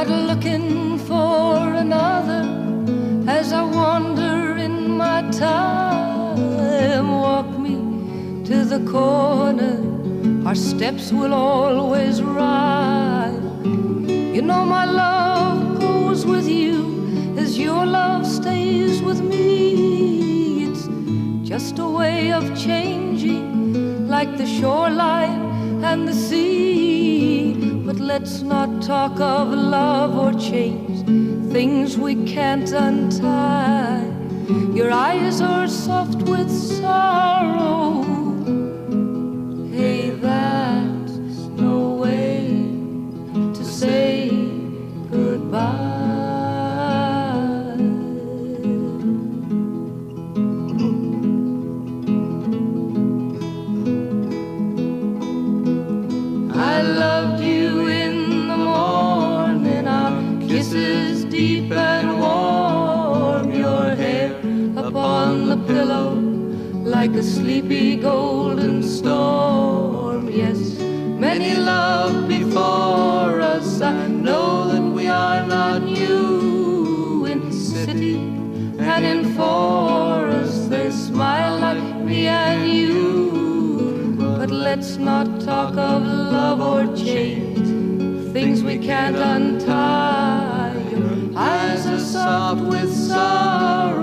not looking for another as I wander in my time. Walk me to the corner, our steps will always rhyme. You know my love goes with you as your love stays with me. It's just a way of changing like the shoreline and the sea. But let's not talk of love or change, things we can't untie. Your eyes are soft with sorrow. Hey, that's no way to say goodbye. I loved you in the morning, our kisses deep and warm, your hair upon the pillow like a sleepy golden storm. Yes, many loved before us, I know that we are not new. In city and in forest they smile like me and you. But let's not talk of love or change, things we can't untie. Your eyes are soft with sorrow.